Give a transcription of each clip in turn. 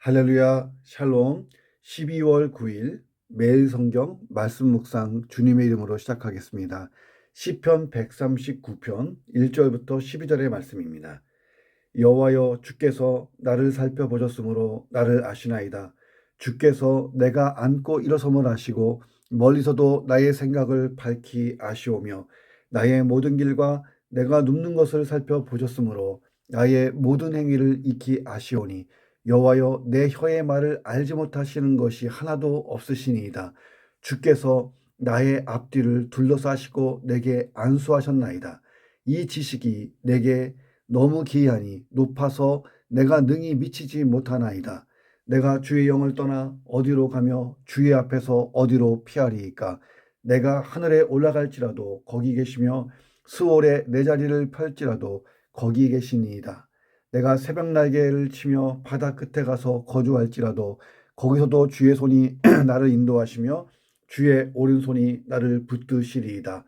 할렐루야, 샬롬. 12월 9일 매일 성경 말씀 묵상 주님의 이름으로 시작하겠습니다. 시편 139편 1절부터 12절의 말씀입니다. 여호와여, 주께서 나를 살펴보셨으므로 나를 아시나이다. 주께서 내가 앉고 일어섬을 아시고 멀리서도 나의 생각을 밝히 아시오며 나의 모든 길과 내가 눕는 것을 살펴보셨으므로 나의 모든 행위를 익히 아시오니 여호와여, 내 혀의 말을 알지 못하시는 것이 하나도 없으시니이다. 주께서 나의 앞뒤를 둘러싸시고 내게 안수하셨나이다. 이 지식이 내게 너무 기이하니 높아서 내가 능히 미치지 못하나이다. 내가 주의 영을 떠나 어디로 가며 주의 앞에서 어디로 피하리이까. 내가 하늘에 올라갈지라도 거기 계시며 스올에 내 자리를 펼지라도 거기 계시니이다. 내가 새벽 날개를 치며 바다 끝에 가서 거주할지라도 거기서도 주의 손이 나를 인도하시며 주의 오른손이 나를 붙드시리이다.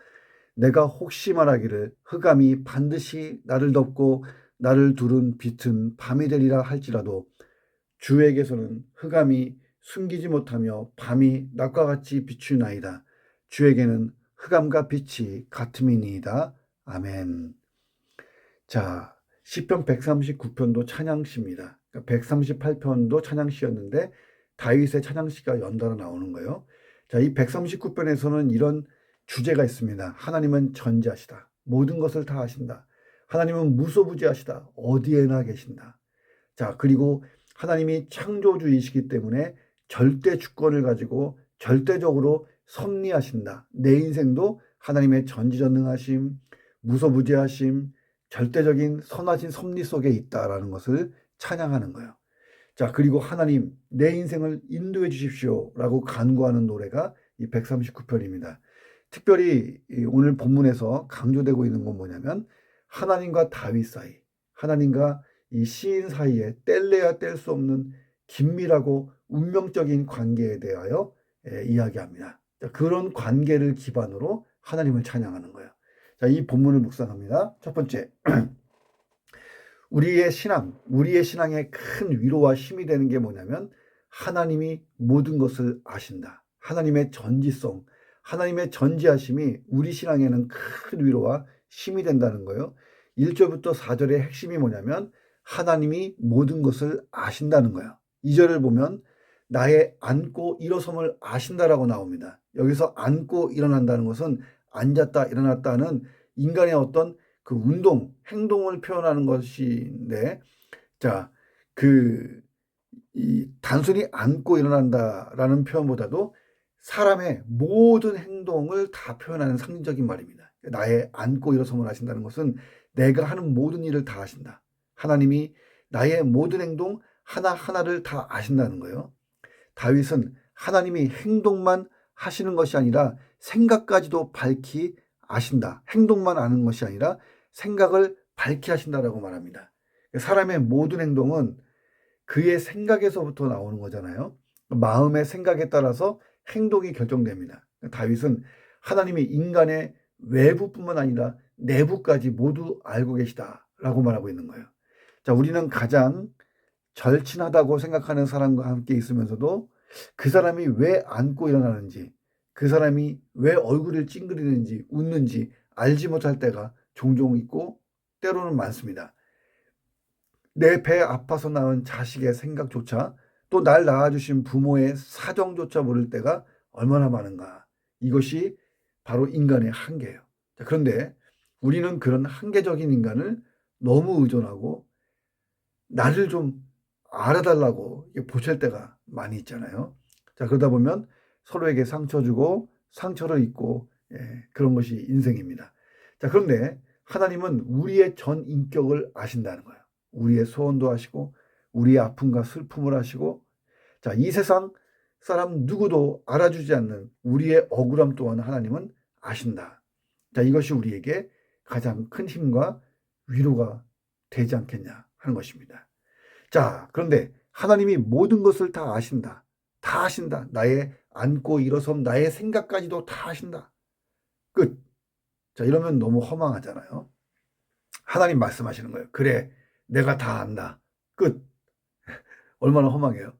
내가 혹시 말하기를 흑암이 반드시 나를 덮고 나를 두른 빛은 밤이 되리라 할지라도 주에게서는 흑암이 숨기지 못하며 밤이 낮과 같이 비추나이다. 주에게는 흑암과 빛이 같음이니이다. 아멘. 자, 시편 139편도 찬양시입니다. 138편도 찬양시였는데 다윗의 찬양시가 연달아 나오는 거예요. 자, 이 139편에서는 이런 주제가 있습니다. 하나님은 전지하시다. 모든 것을 다 아신다. 하나님은 무소부지하시다. 어디에나 계신다. 자, 그리고 하나님이 창조주이시기 때문에 절대 주권을 가지고 절대적으로 섭리하신다. 내 인생도 하나님의 전지전능하심, 무소부지하심, 절대적인 선하신 섭리 속에 있다라는 것을 찬양하는 거예요. 자, 그리고 하나님, 내 인생을 인도해 주십시오라고 간구하는 노래가 이 139편입니다. 특별히 오늘 본문에서 강조되고 있는 건 뭐냐면 하나님과 다윗 사이, 하나님과 이 시인 사이에 뗄래야 뗄 수 없는 긴밀하고 운명적인 관계에 대하여 이야기합니다. 자, 그런 관계를 기반으로 하나님을 찬양하는 거예요. 자, 이 본문을 묵상합니다. 첫 번째, 우리의 신앙의 큰 위로와 힘이 되는 게 뭐냐면 하나님이 모든 것을 아신다. 하나님의 전지성, 하나님의 전지하심이 우리 신앙에는 큰 위로와 힘이 된다는 거예요. 1절부터 4절의 핵심이 뭐냐면 하나님이 모든 것을 아신다는 거예요. 2절을 보면 나의 앉고 일어섬을 아신다라고 나옵니다. 여기서 앉고 일어난다는 것은 앉았다 일어났다는 인간의 어떤 그 운동, 행동을 표현하는 것인데, 자, 단순히 앉고 일어난다라는 표현보다도 사람의 모든 행동을 다 표현하는 상징적인 말입니다. 나의 앉고 일어섬을 하신다는 것은 내가 하는 모든 일을 다 하신다. 하나님이 나의 모든 행동 하나하나를 다 아신다는 거예요. 다윗은 하나님이 행동만 하시는 것이 아니라 생각까지도 밝히 아신다. 행동만 아는 것이 아니라 생각을 밝히 하신다라고 말합니다. 사람의 모든 행동은 그의 생각에서부터 나오는 거잖아요. 마음의 생각에 따라서 행동이 결정됩니다. 다윗은 하나님이 인간의 외부뿐만 아니라 내부까지 모두 알고 계시다라고 말하고 있는 거예요. 자, 우리는 가장 절친하다고 생각하는 사람과 함께 있으면서도 그 사람이 왜 앉고 일어나는지, 그 사람이 왜 얼굴을 찡그리는지, 웃는지 알지 못할 때가 종종 있고 때로는 많습니다. 내 배 아파서 낳은 자식의 생각조차 또 날 낳아주신 부모의 사정조차 모를 때가 얼마나 많은가. 이것이 바로 인간의 한계예요. 그런데 우리는 그런 한계적인 인간을 너무 의존하고 나를 좀 알아달라고 보챌 때가 많이 있잖아요. 자, 그러다 보면 서로에게 상처 주고 상처를 입고 그런 것이 인생입니다. 자, 그런데 하나님은 우리의 전 인격을 아신다는 거예요. 우리의 소원도 아시고 우리의 아픔과 슬픔을 아시고, 자, 이 세상 사람 누구도 알아주지 않는 우리의 억울함 또한 하나님은 아신다. 자, 이것이 우리에게 가장 큰 힘과 위로가 되지 않겠냐 하는 것입니다. 자, 그런데 하나님이 모든 것을 다 아신다. 다 아신다. 나의 앉고 일어섬, 나의 생각까지도 다 아신다. 끝. 자, 이러면 너무 허망하잖아요. 하나님 말씀하시는 거예요. 그래, 내가 다 안다. 끝. 얼마나 허망해요.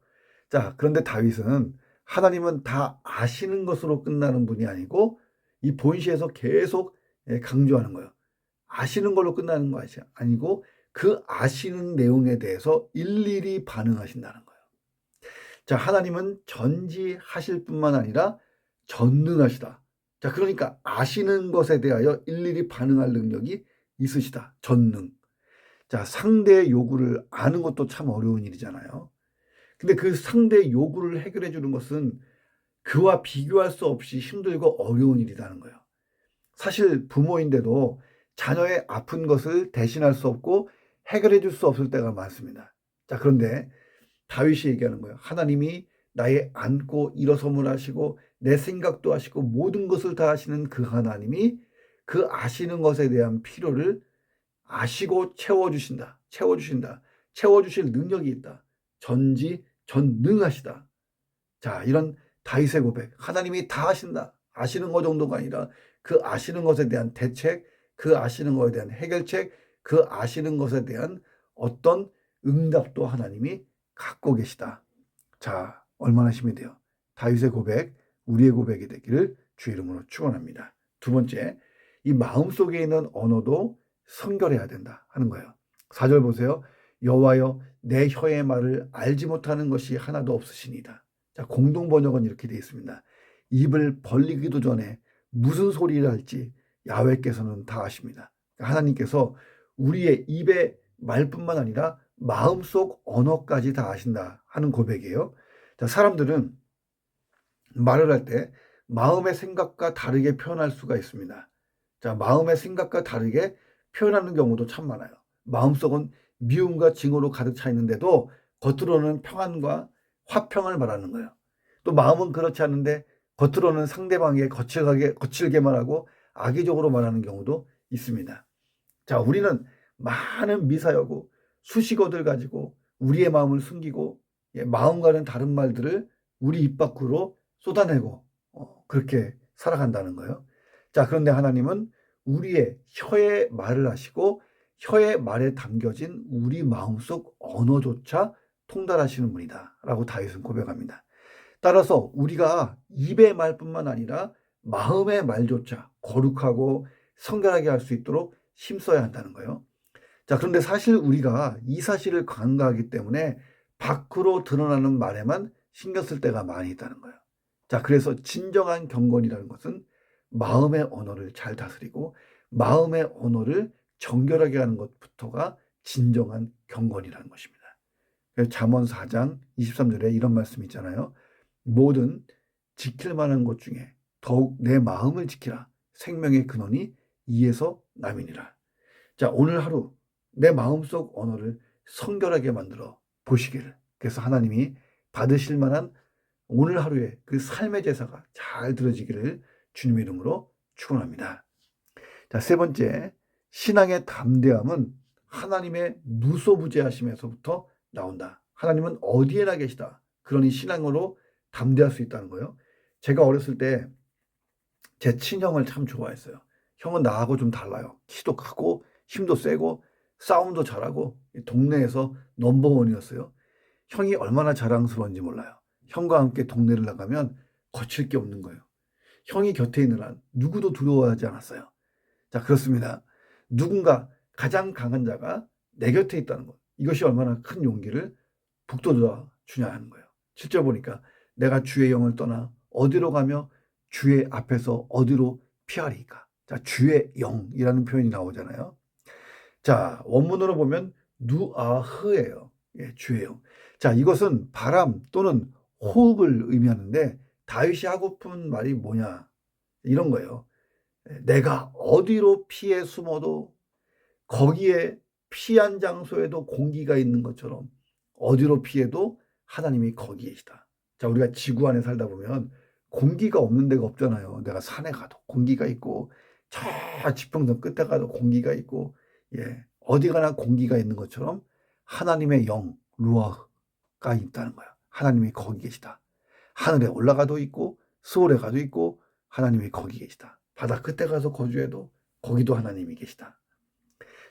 자, 그런데 다윗은 하나님은 다 아시는 것으로 끝나는 분이 아니고 이 본시에서 계속 강조하는 거예요. 아시는 걸로 끝나는 것이 아니고 그 아시는 내용에 대해서 일일이 반응하신다는 거예요. 자, 하나님은 전지하실 뿐만 아니라 전능하시다. 자, 그러니까 아시는 것에 대하여 일일이 반응할 능력이 있으시다. 전능. 자, 상대의 요구를 아는 것도 참 어려운 일이잖아요. 근데 그 상대의 요구를 해결해 주는 것은 그와 비교할 수 없이 힘들고 어려운 일이라는 거예요. 사실 부모인데도 자녀의 아픈 것을 대신할 수 없고 해결해 줄 수 없을 때가 많습니다. 자, 그런데 다윗이 얘기하는 거예요. 하나님이 나의 앉고 일어섬을 하시고 내 생각도 하시고 모든 것을 다 하시는 그 하나님이 그 아시는 것에 대한 필요를 아시고 채워주신다. 채워주신다. 채워주실 능력이 있다. 전지전능하시다. 자, 이런 다윗의 고백. 하나님이 다 아신다. 아시는 것 정도가 아니라 그 아시는 것에 대한 대책, 그 아시는 것에 대한 해결책, 그 아시는 것에 대한 어떤 응답도 하나님이 갖고 계시다. 자, 얼마나 힘이 돼요. 다윗의 고백, 우리의 고백이 되기를 주 이름으로 축원합니다. 두 번째, 이 마음속에 있는 언어도 성결해야 된다 하는 거예요. 4절 보세요. 여호와여 내 혀의 말을 알지 못하는 것이 하나도 없으시니이다. 자, 공동 번역은 이렇게 되어 있습니다. 입을 벌리기도 전에 무슨 소리를 할지 야훼께서는 다 아십니다. 하나님께서 우리의 입의 말뿐만 아니라 마음속 언어까지 다 아신다 하는 고백이에요. 자, 사람들은 말을 할 때 마음의 생각과 다르게 표현할 수가 있습니다. 자, 마음의 생각과 다르게 표현하는 경우도 참 많아요. 마음속은 미움과 증오로 가득 차 있는데도 겉으로는 평안과 화평을 말하는 거예요. 또 마음은 그렇지 않은데 겉으로는 상대방에게 거칠게 말하고 악의적으로 말하는 경우도 있습니다. 자, 우리는 많은 미사여구, 수식어들 가지고 우리의 마음을 숨기고 마음과는 다른 말들을 우리 입 밖으로 쏟아내고 그렇게 살아간다는 거예요. 자, 그런데 하나님은 우리의 혀의 말을 하시고 혀의 말에 담겨진 우리 마음속 언어조차 통달하시는 분이다 라고 다윗은 고백합니다. 따라서 우리가 입의 말뿐만 아니라 마음의 말조차 거룩하고 성결하게 할 수 있도록 힘써야 한다는 거예요. 자, 그런데 사실 우리가 이 사실을 간과하기 때문에 밖으로 드러나는 말에만 신경 쓸 때가 많이 있다는 거예요. 자, 그래서 진정한 경건이라는 것은 마음의 언어를 잘 다스리고 마음의 언어를 정결하게 하는 것부터가 진정한 경건이라는 것입니다. 잠언 4장 23절에 이런 말씀이 있잖아요. 모든 지킬 만한 것 중에 더욱 내 마음을 지키라. 생명의 근원이 이에서 남이니라. 자, 오늘 하루 내 마음속 언어를 성결하게 만들어 보시기를. 그래서 하나님이 받으실 만한 오늘 하루의 그 삶의 제사가 잘 드려지기를 주님의 이름으로 축원합니다. 자, 세 번째, 신앙의 담대함은 하나님의 무소부재하심에서부터 나온다. 하나님은 어디에나 계시다. 그러니 신앙으로 담대할 수 있다는 거예요. 제가 어렸을 때 제 친형을 참 좋아했어요. 형은 나하고 좀 달라요. 키도 크고 힘도 세고 싸움도 잘하고 동네에서 넘버원이었어요. 형이 얼마나 자랑스러운지 몰라요. 형과 함께 동네를 나가면 거칠 게 없는 거예요. 형이 곁에 있는 한 누구도 두려워하지 않았어요. 자, 그렇습니다. 누군가 가장 강한 자가 내 곁에 있다는 것. 이것이 얼마나 큰 용기를 북돋아 주냐 하는 거예요. 실제 보니까 내가 주의 영을 떠나 어디로 가며 주의 앞에서 어디로 피하리까. 자, 주의 영이라는 표현이 나오잖아요. 자, 원문으로 보면 누아흐예요. 예, 주의 영. 자, 이것은 바람 또는 호흡을 의미하는데 다윗이 하고픈 말이 뭐냐? 이런 거예요. 내가 어디로 피해 숨어도 거기에 피한 장소에도 공기가 있는 것처럼 어디로 피해도 하나님이 거기에 계시다. 자, 우리가 지구 안에 살다 보면 공기가 없는 데가 없잖아요. 내가 산에 가도 공기가 있고 저 지평선 끝에 가도 공기가 있고 어디 가나 공기가 있는 것처럼 하나님의 영, 루아가 있다는 거야. 하나님이 거기 계시다. 하늘에 올라가도 있고 스올에 가도 있고 하나님이 거기 계시다. 바다 끝에 가서 거주해도 거기도 하나님이 계시다.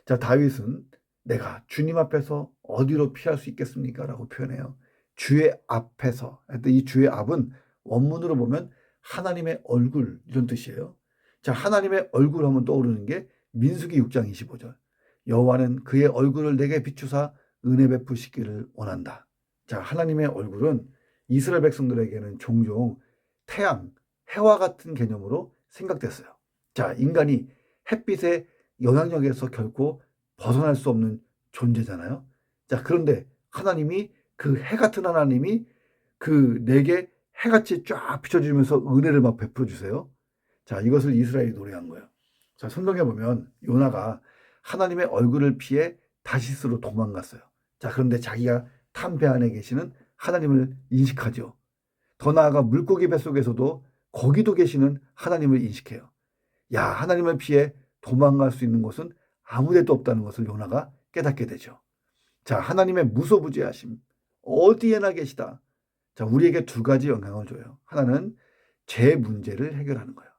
자, 다윗은 내가 주님 앞에서 어디로 피할 수 있겠습니까? 라고 표현해요. 주의 앞에서. 이 주의 앞은 원문으로 보면 하나님의 얼굴 이런 뜻이에요. 자, 하나님의 얼굴 하면 떠오르는 게 민수기 6장 25절. 여호와는 그의 얼굴을 내게 비추사 은혜 베푸시기를 원한다. 자, 하나님의 얼굴은 이스라엘 백성들에게는 종종 태양, 해와 같은 개념으로 생각됐어요. 자, 인간이 햇빛의 영향력에서 결코 벗어날 수 없는 존재잖아요. 자, 그런데 하나님이 그 해 같은 하나님이 그 내게 해같이 쫙 비춰주면서 은혜를 막 베풀어 주세요. 자, 이것을 이스라엘이 노래한 거예요. 자, 성경에 보면 요나가 하나님의 얼굴을 피해 다시스로 도망갔어요. 자, 그런데 자기가 탄 배 안에 계시는 하나님을 인식하죠. 더 나아가 물고기 뱃속에서도 거기도 계시는 하나님을 인식해요. 야, 하나님을 피해 도망갈 수 있는 곳은 아무데도 없다는 것을 요나가 깨닫게 되죠. 자, 하나님의 무소부지하심, 어디에나 계시다. 자, 우리에게 두 가지 영향을 줘요. 하나는 죄 문제를 해결하는 거예요.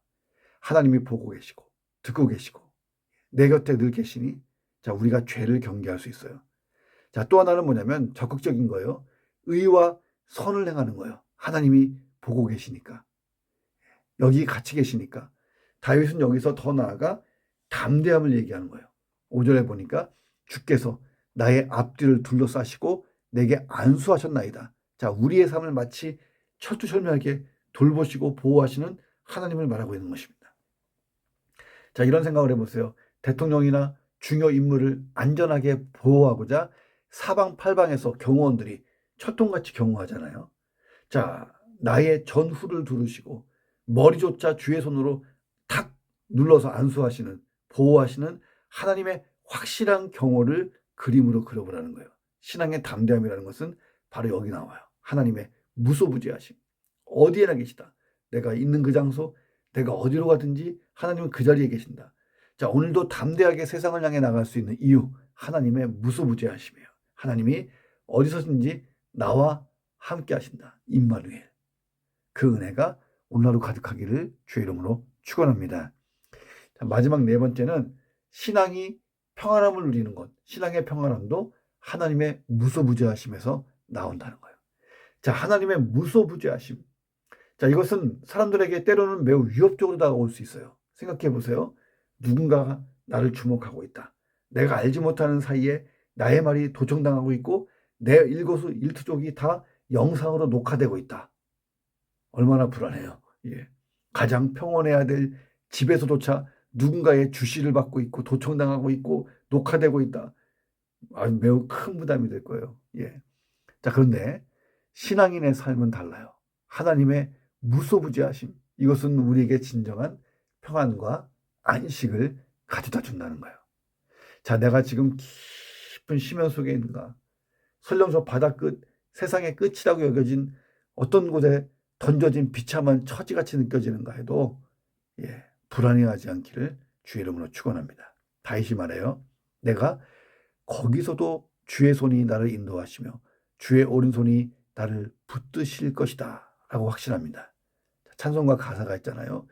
하나님이 보고 계시고 듣고 계시고 내 곁에 늘 계시니 자, 우리가 죄를 경계할 수 있어요. 자, 또 하나는 뭐냐면 적극적인 거예요. 의와 선을 행하는 거예요. 하나님이 보고 계시니까. 여기 같이 계시니까. 다윗은 여기서 더 나아가 담대함을 얘기하는 거예요. 5절에 보니까 주께서 나의 앞뒤를 둘러싸시고 내게 안수하셨나이다. 자, 우리의 삶을 마치 철두철미하게 돌보시고 보호하시는 하나님을 말하고 있는 것입니다. 자, 이런 생각을 해보세요. 대통령이나 중요 인물을 안전하게 보호하고자 사방팔방에서 경호원들이 철통같이 경호하잖아요. 자, 나의 전후를 두르시고 머리조차 주의 손으로 탁 눌러서 안수하시는, 보호하시는 하나님의 확실한 경호를 그림으로 그려보라는 거예요. 신앙의 담대함이라는 것은 바로 여기 나와요. 하나님의 무소부지하심. 어디에나 계시다. 내가 있는 그 장소, 내가 어디로 가든지 하나님은 그 자리에 계신다. 자, 오늘도 담대하게 세상을 향해 나갈 수 있는 이유, 하나님의 무소부지하심이에요. 하나님이 어디서든지 나와 함께 하신다. 임마누엘. 그 은혜가 오늘 하루 가득하기를 주의 이름으로 축원합니다. 자, 마지막 네 번째는 신앙이 평안함을 누리는 것. 신앙의 평안함도 하나님의 무소부지하심에서 나온다는 거예요. 자, 하나님의 무소부지하심. 자, 이것은 사람들에게 때로는 매우 위협적으로 다가올 수 있어요. 생각해 보세요. 누군가가 나를 주목하고 있다. 내가 알지 못하는 사이에 나의 말이 도청당하고 있고 내 일거수일투족이 다 영상으로 녹화되고 있다. 얼마나 불안해요. 예. 가장 평온해야 될 집에서조차 누군가의 주시를 받고 있고 도청당하고 있고 녹화되고 있다. 아주 매우 큰 부담이 될 거예요. 예. 자, 그런데 신앙인의 삶은 달라요. 하나님의 무소부지하심. 이것은 우리에게 진정한 평안과 안식을 가져다 준다는 거예요. 자, 내가 지금 깊은 심연 속에 있는가? 설령 저 바다 끝, 세상의 끝이라고 여겨진 어떤 곳에 던져진 비참한 처지같이 느껴지는가 해도 불안해하지 않기를 주의 이름으로 축원합니다. 다윗이 말해요. 내가 거기서도 주의 손이 나를 인도하시며 주의 오른손이 나를 붙드실 것이다 라고 확신합니다. 찬송가 가사가 있잖아요.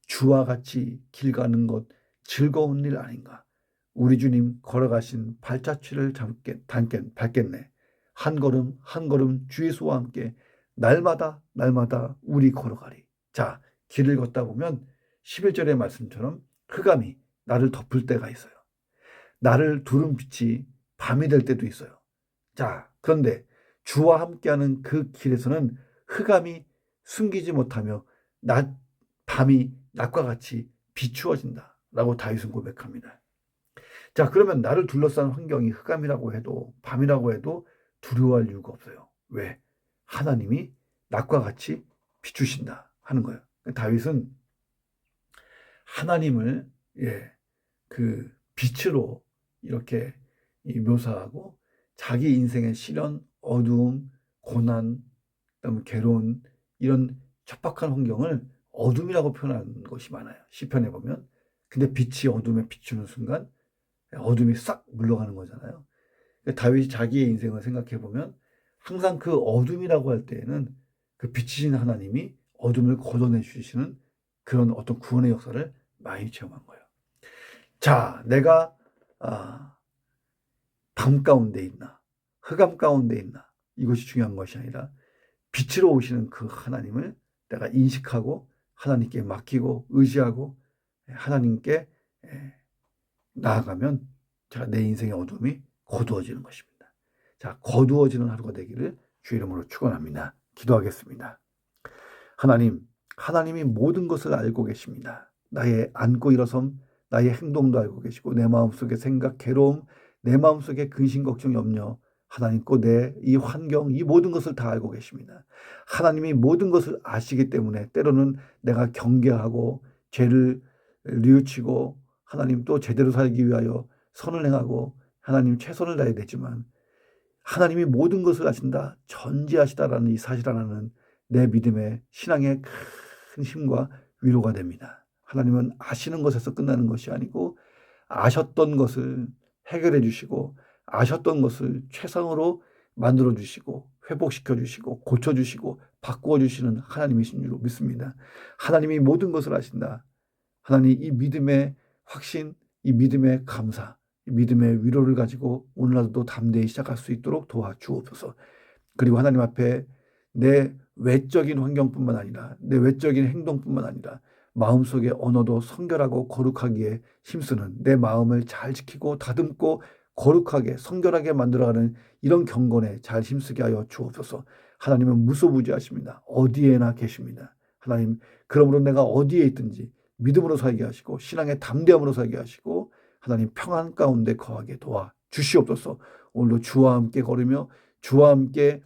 주와 같이 길 가는 것 즐거운 일 아닌가. 우리 주님 걸어가신 발자취를 밟겠네. 한 걸음 한 걸음 주 예수와 함께 날마다 우리 걸어가리. 자, 길을 걷다 보면 11절의 말씀처럼 흑암이 나를 덮을 때가 있어요. 나를 두른 빛이 밤이 될 때도 있어요. 자, 그런데 주와 함께하는 그 길에서는 흑암이 숨기지 못하며 밤이 낮과 같이 비추어진다 라고 다윗은 고백합니다. 자, 그러면 나를 둘러싼 환경이 흑암이라고 해도 밤이라고 해도 두려워할 이유가 없어요. 왜? 하나님이 낮과 같이 비추신다 하는 거예요. 다윗은 하나님을 그 빛으로 이렇게 묘사하고 자기 인생의 시련, 어두움, 고난, 그다음에 괴로운 이런 척박한 환경을 어둠이라고 표현하는 것이 많아요. 시편에 보면. 근데 빛이 어둠에 비추는 순간 어둠이 싹 물러가는 거잖아요. 다윗이 자기의 인생을 생각해 보면 항상 그 어둠이라고 할 때에는 그 빛이신 하나님이 어둠을 걷어내 주시는 그런 어떤 구원의 역사를 많이 체험한 거예요. 자, 내가 밤 가운데 있나 흑암 가운데 있나 이것이 중요한 것이 아니라 빛으로 오시는 그 하나님을 내가 인식하고 하나님께 맡기고 의지하고 하나님께 나아가면 제가 내 인생의 어둠이 거두어지는 것입니다. 자, 거두어지는 하루가 되기를 주 이름으로 축원합니다. 기도하겠습니다. 하나님, 하나님이 모든 것을 알고 계십니다. 나의 앉고 일어섬, 나의 행동도 알고 계시고 내 마음속의 생각, 괴로움, 내 마음속의 근심, 걱정, 염려 하나님 꼭 내 이 환경, 이 모든 것을 다 알고 계십니다. 하나님이 모든 것을 아시기 때문에 때로는 내가 경계하고 죄를 뉘우치고 하나님 또 제대로 살기 위하여 선을 행하고 하나님 최선을 다해야 되지만 하나님이 모든 것을 아신다, 전지하시다라는 이 사실 하나는 내 믿음의 신앙의 큰 힘과 위로가 됩니다. 하나님은 아시는 것에서 끝나는 것이 아니고 아셨던 것을 해결해 주시고 아셨던 것을 최상으로 만들어 주시고 회복시켜 주시고 고쳐 주시고 바꾸어 주시는 하나님이신 줄 믿습니다. 하나님이 모든 것을 아신다. 하나님 이 믿음의 확신, 이 믿음의 감사, 이 믿음의 위로를 가지고 오늘날도 담대히 시작할 수 있도록 도와주옵소서. 그리고 하나님 앞에 내 외적인 환경뿐만 아니라 내 외적인 행동뿐만 아니라 마음속의 언어도 성결하고 거룩하기에 힘쓰는 내 마음을 잘 지키고 다듬고 거룩하게 성결하게 만들어가는 이런 경건에 잘 힘쓰게 하여 주옵소서. 하나님은 무소부지하십니다. 어디에나 계십니다. 하나님, 그러므로 내가 어디에 있든지 믿음으로 살게 하시고 신앙의 담대함으로 살게 하시고 하나님 평안 가운데 거하게 도와 주시옵소서. 오늘도 주와 함께 걸으며 주와 함께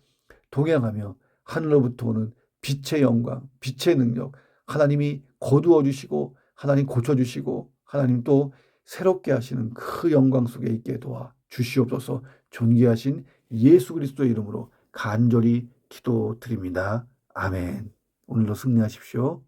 동행하며 하늘로부터 오는 빛의 영광, 빛의 능력 하나님이 거두어 주시고 하나님 고쳐 주시고 하나님 또 새롭게 하시는 그 영광 속에 있게 도와 주시옵소서. 존귀하신 예수 그리스도의 이름으로 간절히 기도드립니다. 아멘. 오늘도 승리하십시오.